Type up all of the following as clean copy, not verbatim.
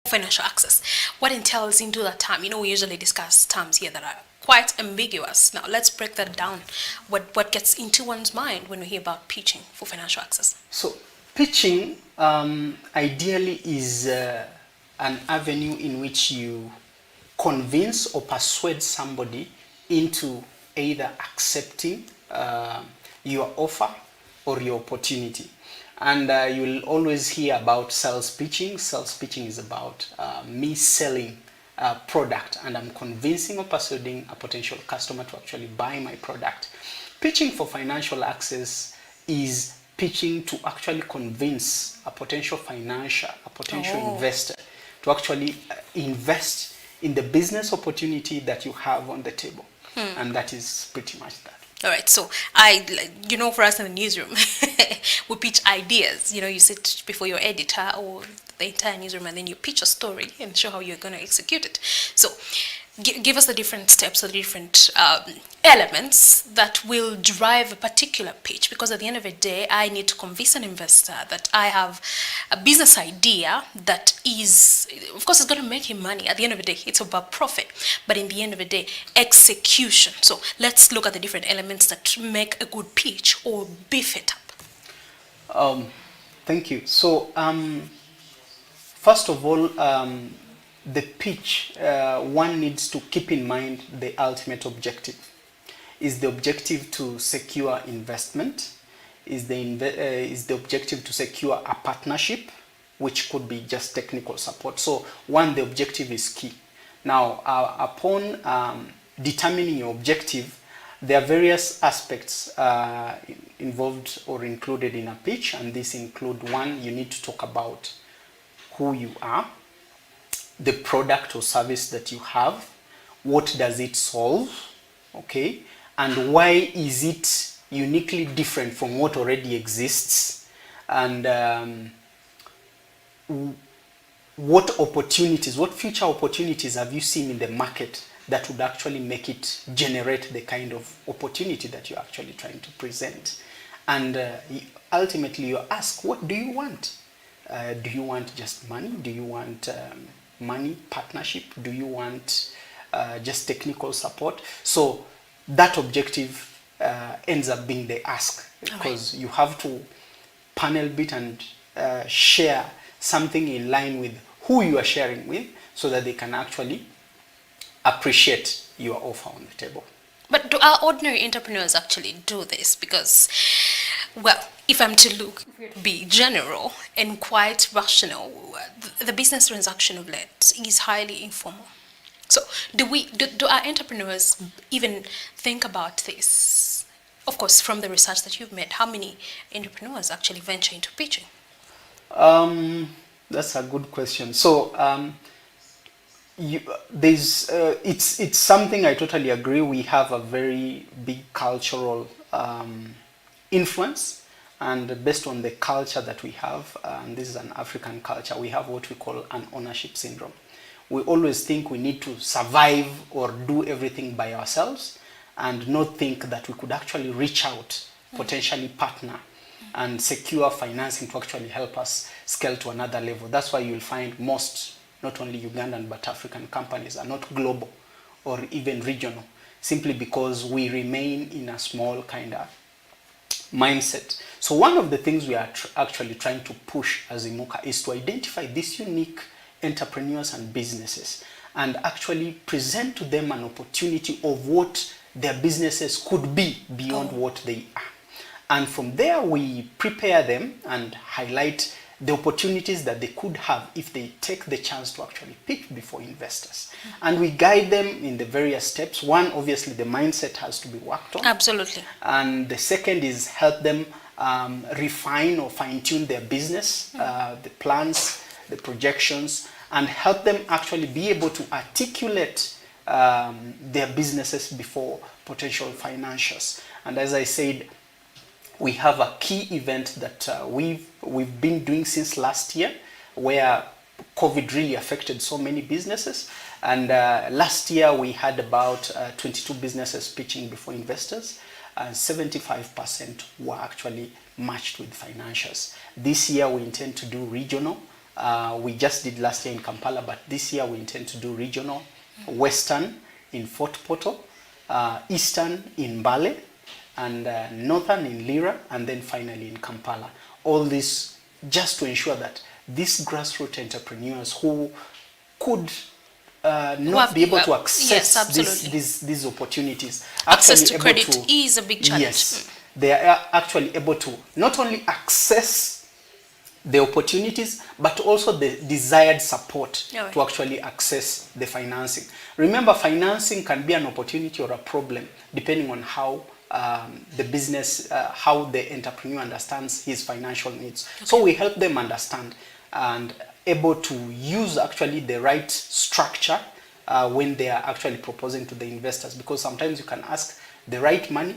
financial access. What entails into that term? We usually discuss terms here that are quite ambiguous. Now, let's break that down. What gets into one's mind when we hear about pitching for financial access? So, pitching ideally is an avenue in which you convince or persuade somebody into either accepting your offer or your opportunity. And you'll always hear about sales pitching. Sales pitching is about me selling a product, and I'm convincing or persuading a potential customer to actually buy my product. Pitching for financial access is pitching to actually convince a potential investor to actually invest in the business opportunity that you have on the table. And that is pretty much that. All right, so for us in the newsroom, we pitch ideas. You sit before your editor or the entire newsroom, and then you pitch a story and show how you're going to execute it. So, give us the different steps or the different elements that will drive a particular pitch. Because at the end of the day, I need to convince an investor that I have a business idea that is, of course, it's going to make him money. At the end of the day, it's about profit. But in the end of the day, execution. So let's look at the different elements that make a good pitch or beef it up. Thank you. So, first of all, the pitch, one needs to keep in mind the ultimate objective. Is the objective to secure investment? Is the objective to secure a partnership, which could be just technical support? So, the objective is key. Now, upon determining your objective, there are various aspects involved or included in a pitch, and these include: one, you need to talk about who you are, the product or service that you have, what does it solve, okay, and why is it uniquely different from what already exists, and what future opportunities have you seen in the market that would actually make it generate the kind of opportunity that you're actually trying to present. And ultimately you ask, what do you want? Do you want just money? Do you want money, partnership? Do you want just technical support? So that objective ends up being the ask, because you have to panel bit and share something in line with who you are sharing with, so that they can actually appreciate your offer on the table. But do our ordinary entrepreneurs actually do this? Because, well, if I'm to be general and quite rational, the business transaction of late is highly informal. So do our entrepreneurs even think about this? Of course, from the research that you've made, how many entrepreneurs actually venture into pitching? That's a good question. So it's something I totally agree. We have a very big cultural influence, and based on the culture that we have, and this is an African culture, we have what we call an ownership syndrome. We always think we need to survive or do everything by ourselves, and not think that we could actually reach out, potentially partner, and secure financing to actually help us scale to another level. That's why you'll find most, not only Ugandan but African companies, are not global or even regional, simply because we remain in a small kind of mindset. So one of the things we are actually trying to push as Imuka is to identify these unique entrepreneurs and businesses and actually present to them an opportunity of what their businesses could be beyond what they are. And from there, we prepare them and highlight the opportunities that they could have if they take the chance to actually pitch before investors. And we guide them in the various steps. One, obviously, the mindset has to be worked on. Absolutely. And the second is help them refine or fine-tune their business, the plans, the projections, and help them actually be able to articulate their businesses before potential financiers. And as I said, we have a key event that we've been doing since last year, where COVID really affected so many businesses. And last year we had about 22 businesses pitching before investors, and 75% were actually matched with financials. This year we intend to do regional We just did last year in Kampala, but this year we intend to do regional, western in Fort Portal, eastern in Mbale, and northern in Lira, and then finally in Kampala. All this just to ensure that these grassroots entrepreneurs who could not be able to access these opportunities. Access to credit is a big challenge. Yes, they are actually able to not only access the opportunities, but also the desired support to actually access the financing. Remember, financing can be an opportunity or a problem depending on how the business, how the entrepreneur understands his financial needs. So we help them understand and able to use actually the right structure when they are actually proposing to the investors, because sometimes you can ask the right money,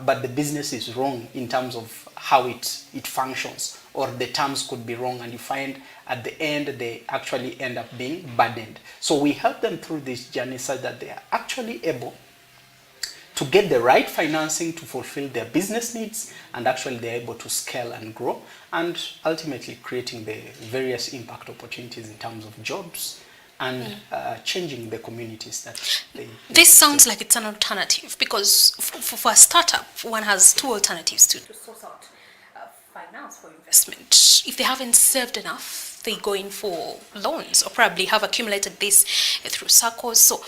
but the business is wrong in terms of how it functions, or the terms could be wrong, and you find at the end they actually end up being burdened. So we help them through this journey so that they are actually able to get the right financing to fulfill their business needs, and actually they're able to scale and grow, and ultimately creating the various impact opportunities in terms of jobs and changing the communities that they... This sounds like it's an alternative, because for a startup, one has two alternatives to source out finance for investment. If they haven't saved enough, they go in for loans, or probably have accumulated this through circles. So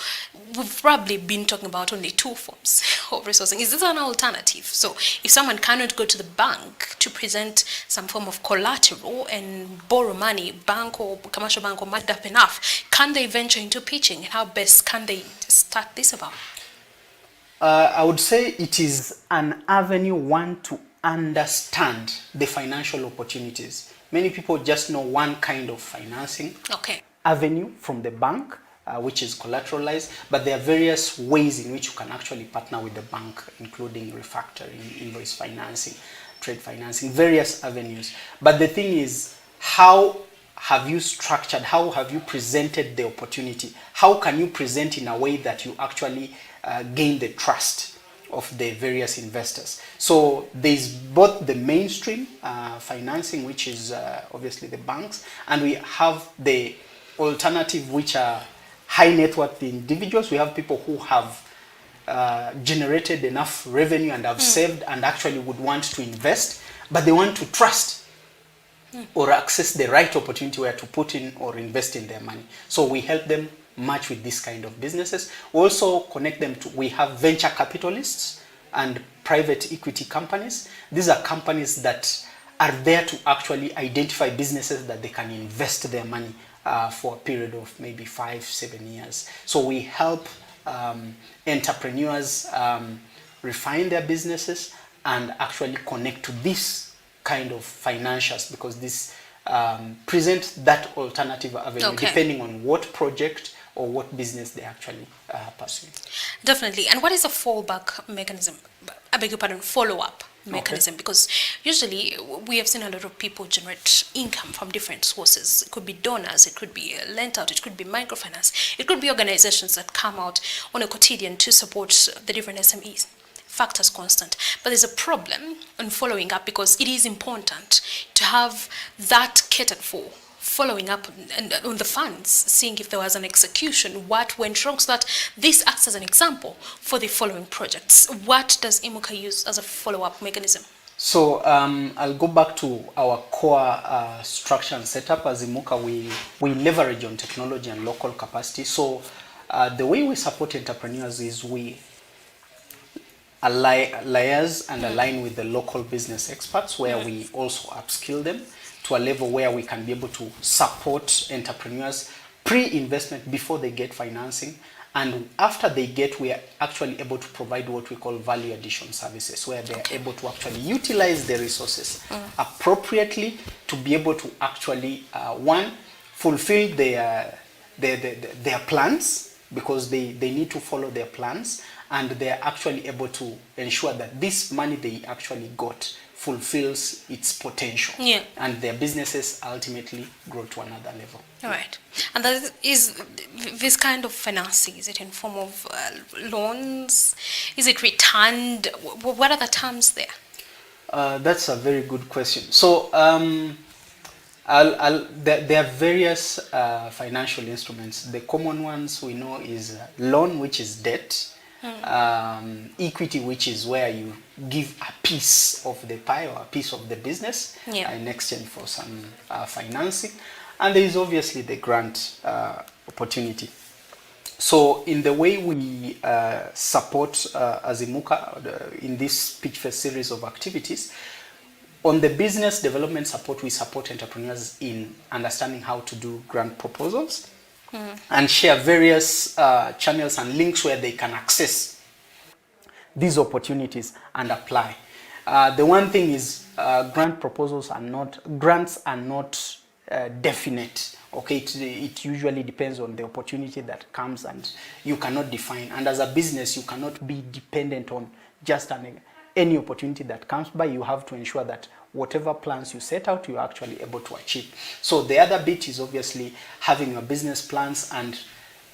we've probably been talking about only two forms of resourcing. Is this an alternative? So if someone cannot go to the bank to present some form of collateral and borrow money, bank or commercial bank or mad up enough, can they venture into pitching? And how best can they start this about? I would say it is an avenue, one, to understand the financial opportunities. Many people just know one kind of financing avenue from the bank, which is collateralized, but there are various ways in which you can actually partner with the bank, including refactoring, invoice financing, trade financing, various avenues. But the thing is, how have you structured, how have you presented the opportunity? How can you present in a way that you actually gain the trust of the various investors? So there's both the mainstream financing, which is obviously the banks, and we have the alternative, which are high net worth individuals. We have people who have generated enough revenue and have saved and actually would want to invest, but they want to trust or access the right opportunity where to put in or invest in their money. So we help them match with this kind of businesses. We also connect them to, we have venture capitalists and private equity companies. These are companies that are there to actually identify businesses that they can invest their money for a period of maybe 5-7 years. So we help entrepreneurs refine their businesses and actually connect to this kind of financials, because this present that alternative avenue depending on what project or what business they actually pursue. Definitely. And what is a fallback mechanism? I beg your pardon, follow-up mechanism? Because usually we have seen a lot of people generate income from different sources. It could be donors, it could be lent out, it could be microfinance, it could be organizations that come out on a quotidian to support the different SMEs. Factors constant, but there's a problem in following up, because it is important to have that catered for, following up on the funds, seeing if there was an execution, what went wrong, so that this acts as an example for the following projects. What does Imuka use as a follow-up mechanism? So I'll go back to our core structure and setup. As Imuka, we leverage on technology and local capacity. So the way we support entrepreneurs is we liaise and align with the local business experts, where we also upskill them to a level where we can be able to support entrepreneurs pre-investment, before they get financing, and after they get, we are actually able to provide what we call value addition services, where they are able to actually utilize the resources appropriately to be able to actually one, fulfill their plans, because they need to follow their plans, and they are actually able to ensure that this money they actually got fulfills its potential, and their businesses ultimately grow to another level. All right. And that is this kind of financing, is it in form of loans? Is it returned? What are the terms there? That's a very good question. So There are various financial instruments. The common ones we know is loan, which is debt, equity, which is where you give a piece of the pie or a piece of the business in exchange for some financing, and there is obviously the grant opportunity. So in the way we support as Imuka in this Pitch Fest series of activities, on the business development support, we support entrepreneurs in understanding how to do grant proposals and share various channels and links where they can access these opportunities and apply. The one thing is grants are not definite. Okay, it usually depends on the opportunity that comes, and you cannot define. And as a business, you cannot be dependent on just any opportunity that comes by. You have to ensure that whatever plans you set out, you're actually able to achieve. So the other bit is obviously having your business plans and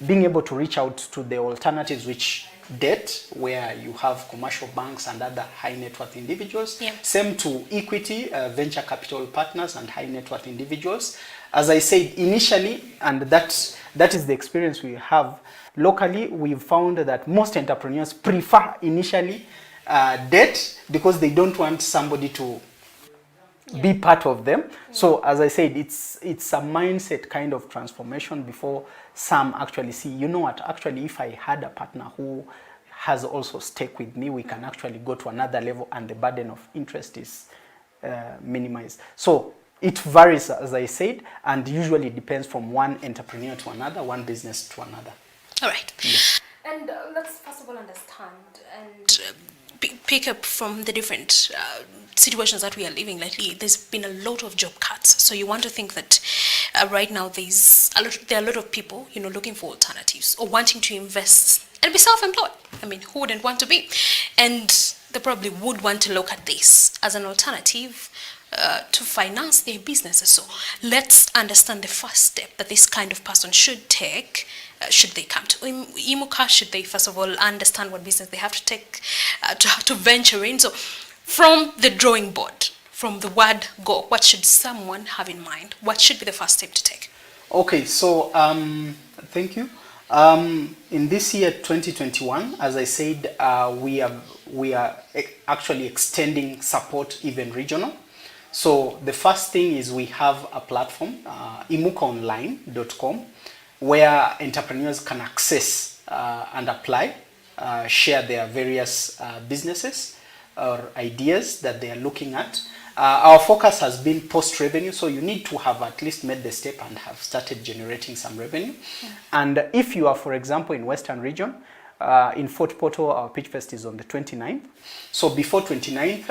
being able to reach out to the alternatives, which debt, where you have commercial banks and other high net worth individuals. Same to equity, venture capital partners and high net worth individuals. As I said initially, and that is the experience we have locally, we've found that most entrepreneurs prefer initially debt because they don't want somebody to be part of them. So as I said, it's a mindset kind of transformation before some actually see, you know what, actually if I had a partner who has also stake with me, we can actually go to another level and the burden of interest is minimized. So it varies, as I said, and usually depends from one entrepreneur to another, one business to another. All right. Yeah. And let's first of all understand and pick up from the different situations that we are living lately. There's been a lot of job cuts. So you want to think that right now there are a lot of people, looking for alternatives or wanting to invest and be self-employed. I mean, who wouldn't want to be? And they probably would want to look at this as an alternative to finance their businesses. So let's understand the first step that this kind of person should take. Should they come to Imuka? Should they first of all understand what business they have to take to venture in? So from the drawing board, from the word go, what should someone have in mind? What should be the first step to take? Okay, so thank you. In this year 2021, as I said, we are actually extending support even regional. So the first thing is we have a platform, imukaonline.com, where entrepreneurs can access and apply, share their various businesses or ideas that they are looking at. Our focus has been post-revenue, so you need to have at least made the step and have started generating some revenue. And if you are, for example, in Western region, in Fort Portal, our Pitch Fest is on the 29th. So before 29th,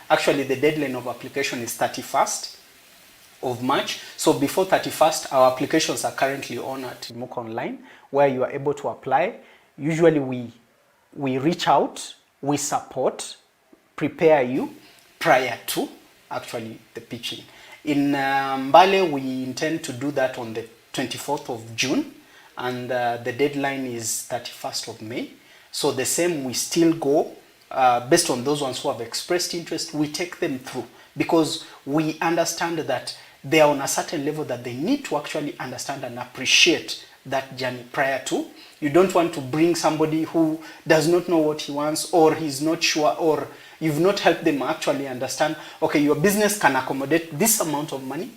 actually the deadline of application is 31st of March. So before 31st, our applications are currently on at Imuka Online, where you are able to apply. Usually we reach out, we support, prepare you prior to actually the pitching. In Mbale, we intend to do that on the 24th of June, and the deadline is 31st of May. So the same, we still go based on those ones who have expressed interest. We take them through because we understand that they are on a certain level that they need to actually understand and appreciate that journey prior to. You don't want to bring somebody who does not know what he wants, or he's not sure, or you've not helped them actually understand, okay, your business can accommodate this amount of money,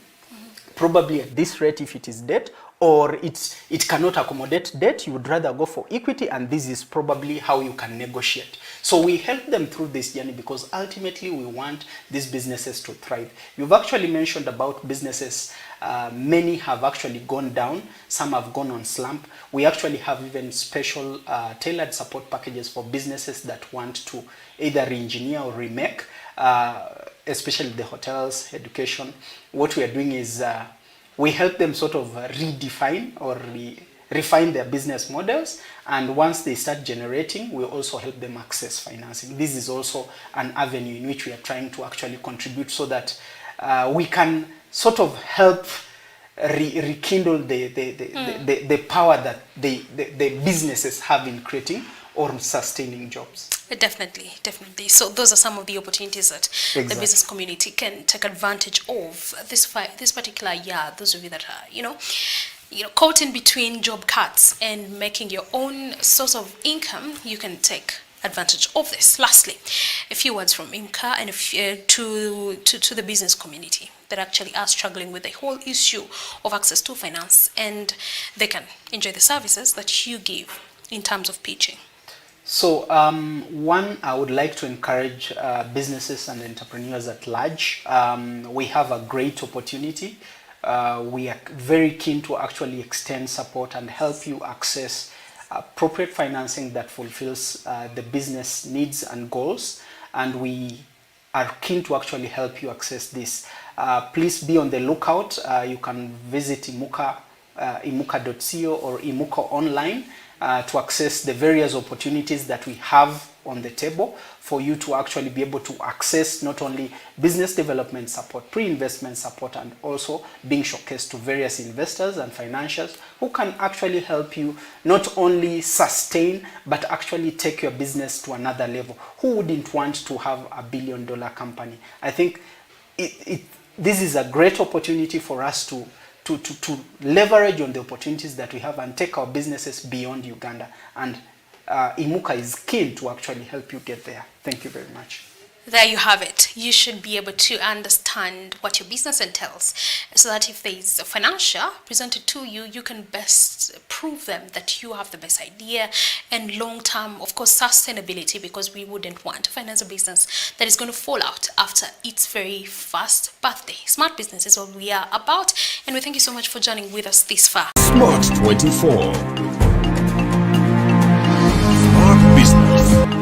probably at this rate if it is debt, or it cannot accommodate debt, you would rather go for equity, and this is probably how you can negotiate. So we help them through this journey because ultimately we want these businesses to thrive. You've actually mentioned about businesses. Many have actually gone down, some have gone on slump. We actually have even special tailored support packages for businesses that want to either re-engineer or remake, especially the hotels, education. What we are doing is we help them sort of redefine or refine their business models, and once they start generating, we also help them access financing. This is also an avenue in which we are trying to actually contribute so that we can sort of help rekindle the power that the businesses have in creating or sustaining jobs. Definitely, definitely. So those are some of the opportunities that the Exactly. business community can take advantage of this particular year. Those of you that are, caught in between job cuts and making your own source of income, you can take advantage of this. Lastly, a few words from Imuka and to the business community that actually are struggling with the whole issue of access to finance, and they can enjoy the services that you give in terms of pitching. So, one, I would like to encourage businesses and entrepreneurs at large. We have a great opportunity. We are very keen to actually extend support and help you access appropriate financing that fulfills the business needs and goals. And we are keen to actually help you access this. Please be on the lookout. You can visit Imuka, imuka.co or Imuka online to access the various opportunities that we have on the table for you to actually be able to access not only business development support, pre-investment support, and also being showcased to various investors and financiers who can actually help you not only sustain but actually take your business to another level. Who wouldn't want to have $1 billion company? I think this is a great opportunity for us to leverage on the opportunities that we have and take our businesses beyond Uganda. And Imuka is keen to actually help you get there. Thank you very much. There you have it. You should be able to understand what your business entails so that if there is a financial presented to you, you can best prove them that you have the best idea and long-term, of course, sustainability, because we wouldn't want to finance a business that is going to fall out after its very first birthday. Smart business is what we are about, and we thank you so much for joining with us this far. SMART24. Smart Business.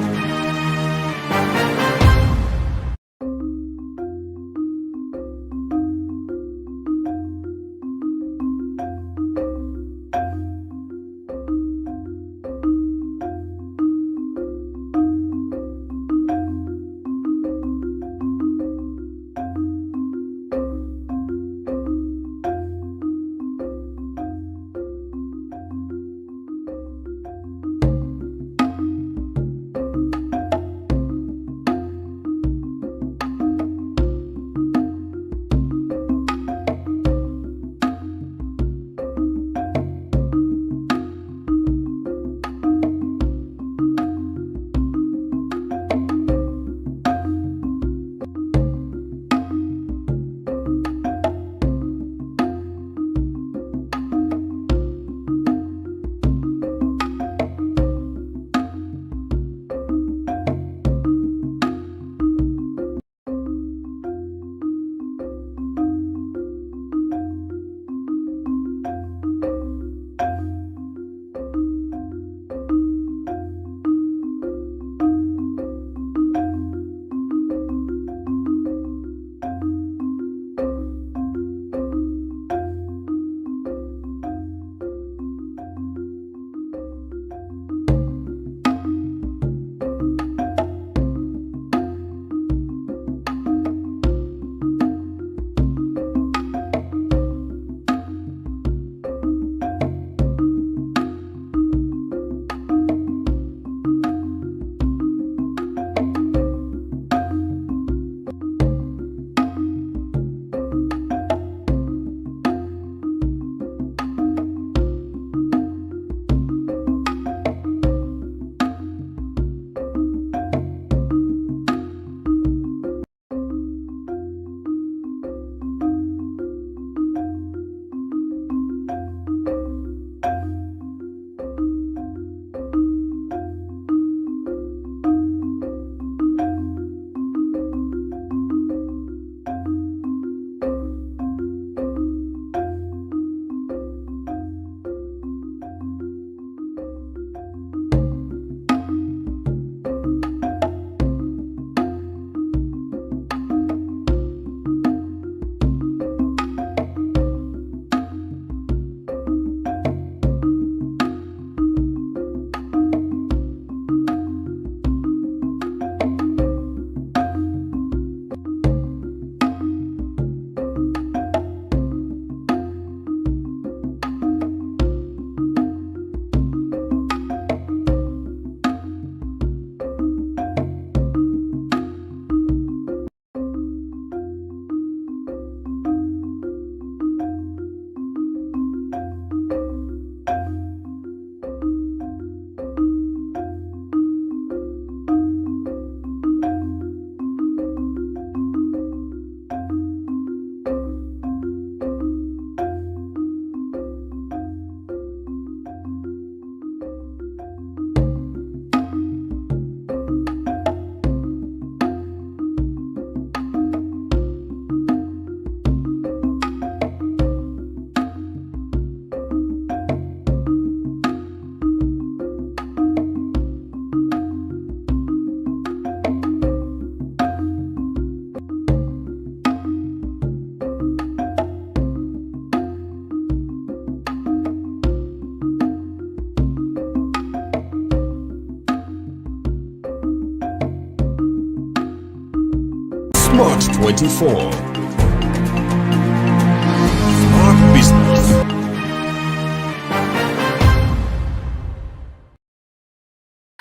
SMART24. Smart Business.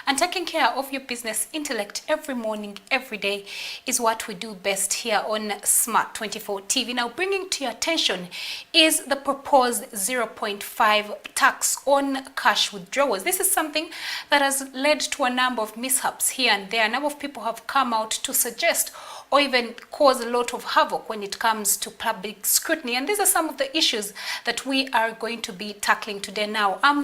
And taking care of your business intellect every morning, every day is what we do best here on SMART24 TV. Now, bringing to your attention is the proposed 0.5 tax on cash withdrawals. This is something that has led to a number of mishaps here and there. A number of people have come out to suggest or even cause a lot of havoc when it comes to public scrutiny. And these are some of the issues that we are going to be tackling today. Now,